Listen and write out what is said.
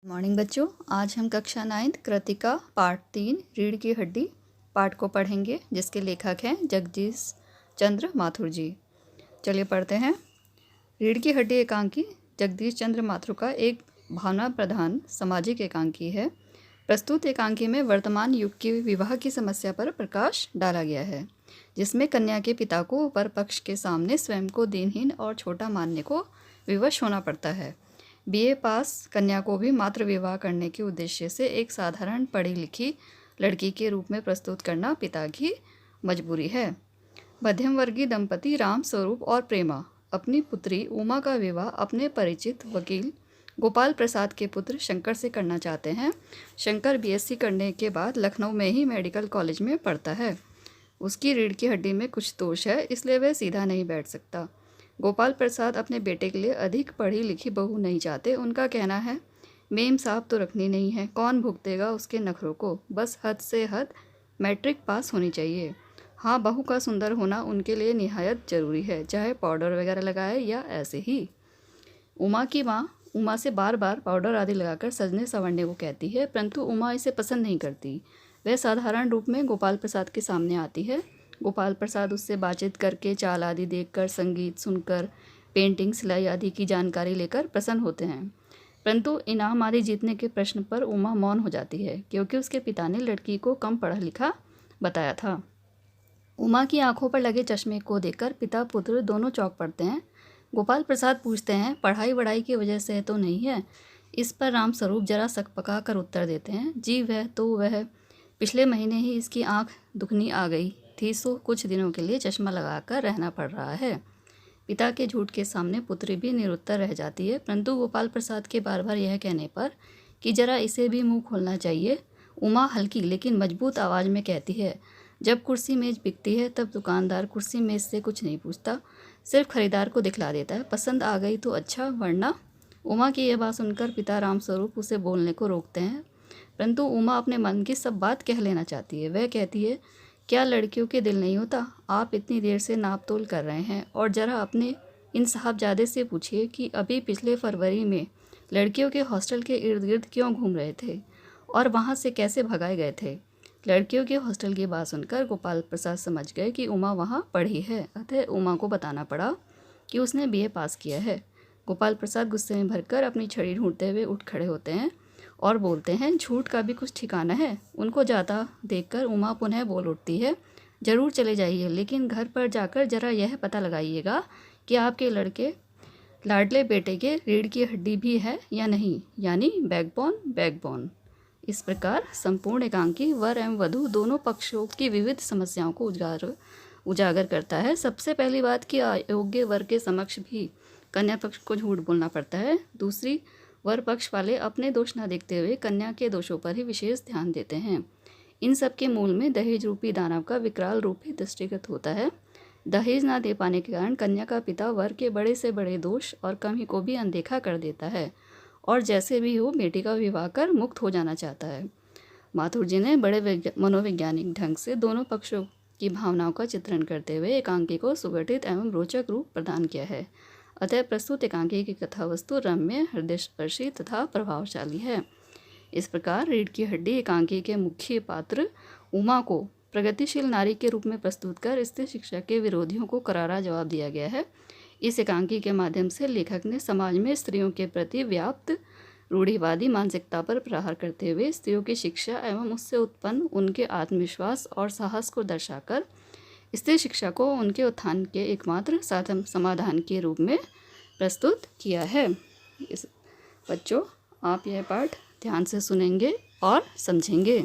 Morning बच्चों, आज हम कक्षा 9 कृतिका पार्ट 3 रीढ़ की हड्डी पाठ को पढ़ेंगे, जिसके लेखक हैं जगदीश चंद्र माथुर जी। चलिए पढ़ते हैं। रीढ़ की हड्डी एकांकी जगदीश चंद्र माथुर का एक भावना प्रधान सामाजिक एकांकी है। प्रस्तुत एकांकी में वर्तमान युग की विवाह की समस्या पर प्रकाश डाला गया है, जिसमें कन्या के पिता को वर पक्ष के सामने स्वयं को दीनहीन और छोटा मानने को विवश होना पड़ता है। बीए पास कन्या को भी मातृ विवाह करने के उद्देश्य से एक साधारण पढ़ी लिखी लड़की के रूप में प्रस्तुत करना पिता की मजबूरी है। मध्यम वर्गीय दंपति राम स्वरूप और प्रेमा अपनी पुत्री उमा का विवाह अपने परिचित वकील गोपाल प्रसाद के पुत्र शंकर से करना चाहते हैं। शंकर बीएससी करने के बाद लखनऊ में ही मेडिकल कॉलेज में पढ़ता है। उसकी रीढ़ की हड्डी में कुछ दोष है, इसलिए वह सीधा नहीं बैठ सकता। गोपाल प्रसाद अपने बेटे के लिए अधिक पढ़ी लिखी बहू नहीं चाहते। उनका कहना है, मेम साहब तो रखनी नहीं है, कौन भुगतेगा उसके नखरों को, बस हद से हद मैट्रिक पास होनी चाहिए। हाँ, बहू का सुंदर होना उनके लिए निहायत ज़रूरी है, चाहे पाउडर वगैरह लगाए या ऐसे ही। उमा की माँ उमा से बार बार पाउडर आदि लगाकर सजने संवरने को कहती है, परंतु उमा इसे पसंद नहीं करती। वह साधारण रूप में गोपाल प्रसाद के सामने आती है। गोपाल प्रसाद उससे बातचीत करके, चाल आदि देखकर, संगीत सुनकर, पेंटिंग सिलाई आदि की जानकारी लेकर प्रसन्न होते हैं, परंतु इनाम आदि जीतने के प्रश्न पर उमा मौन हो जाती है, क्योंकि उसके पिता ने लड़की को कम पढ़ा लिखा बताया था। उमा की आंखों पर लगे चश्मे को देखकर पिता पुत्र दोनों चौंक पड़ते हैं। गोपाल प्रसाद पूछते हैं, पढ़ाई वढ़ाई की वजह से तो नहीं है? इस पर राम स्वरूप जरा सकपका कर उत्तर देते हैं, जी वह पिछले महीने ही इसकी आंख दुखनी आ गई थी, सो कुछ दिनों के लिए चश्मा लगाकर रहना पड़ रहा है। पिता के झूठ के सामने पुत्री भी निरुत्तर रह जाती है, परंतु गोपाल प्रसाद के बार बार यह कहने पर कि जरा इसे भी मुंह खोलना चाहिए, उमा हल्की लेकिन मजबूत आवाज़ में कहती है, जब कुर्सी मेज बिकती है तब दुकानदार कुर्सी मेज से कुछ नहीं पूछता, सिर्फ खरीदार को दिखला देता है, पसंद आ गई तो अच्छा, वरना। उमा की यह बात सुनकर पिता राम स्वरूप उसे बोलने को रोकते हैं, परंतु उमा अपने मन की सब बात कह लेना चाहती है। वह कहती है, क्या लड़कियों के दिल नहीं होता? आप इतनी देर से नाप तोल कर रहे हैं, और ज़रा अपने इन साहबजादे से पूछिए कि अभी पिछले फरवरी में लड़कियों के हॉस्टल के इर्द गिर्द क्यों घूम रहे थे और वहाँ से कैसे भगाए गए थे। लड़कियों के हॉस्टल की बात सुनकर गोपाल प्रसाद समझ गए कि उमा वहाँ पढ़ी है, अतः उमा को बताना पड़ा कि उसने बीए पास किया है। गोपाल प्रसाद गुस्से में भरकर अपनी छड़ी ढूंढते हुए उठ खड़े होते हैं और बोलते हैं, झूठ का भी कुछ ठिकाना है। उनको जाता देखकर उमा पुनः बोल उठती है, ज़रूर चले जाइए, लेकिन घर पर जाकर ज़रा यह पता लगाइएगा कि आपके लड़के लाडले बेटे के रीढ़ की हड्डी भी है या नहीं, यानी बैकबोन। इस प्रकार संपूर्ण एकांकी वर एवं वधू दोनों पक्षों की विविध समस्याओं को उजागर करता है। सबसे पहली बात कि अयोग्य वर के समक्ष भी कन्या पक्ष को झूठ बोलना पड़ता है। दूसरी, वर पक्ष वाले अपने दोष न देखते हुए कन्या के दोषों पर ही विशेष ध्यान देते हैं। इन सब के मूल में दहेज रूपी दानव का विकराल रूप ही दृष्टिगत होता है। दहेज न दे पाने के कारण कन्या का पिता वर के बड़े से बड़े दोष और कमी को भी अनदेखा कर देता है और जैसे भी हो बेटी का विवाह कर मुक्त हो जाना चाहता है। माथुर जी ने बड़े मनोवैज्ञानिक ढंग से दोनों पक्षों की भावनाओं का चित्रण करते हुए एकांकी को सुगठित एवं रोचक रूप प्रदान किया है। अतः प्रस्तुत एकांकी की कथा वस्तु रम्य, हृदयस्पर्शी तथा प्रभावशाली है। इस प्रकार रीढ़ की हड्डी एकांकी के मुख्य पात्र उमा को प्रगतिशील नारी के रूप में प्रस्तुत कर स्त्री शिक्षा के विरोधियों को करारा जवाब दिया गया है। इस एकांकी के माध्यम से लेखक ने समाज में स्त्रियों के प्रति व्याप्त रूढ़िवादी मानसिकता पर प्रहार करते हुए स्त्रियों की शिक्षा एवं उससे उत्पन्न उनके आत्मविश्वास और साहस को दर्शाकर स्त्री शिक्षा को उनके उत्थान के एकमात्र साधन समाधान के रूप में प्रस्तुत किया है। बच्चों, आप यह पाठ ध्यान से सुनेंगे और समझेंगे।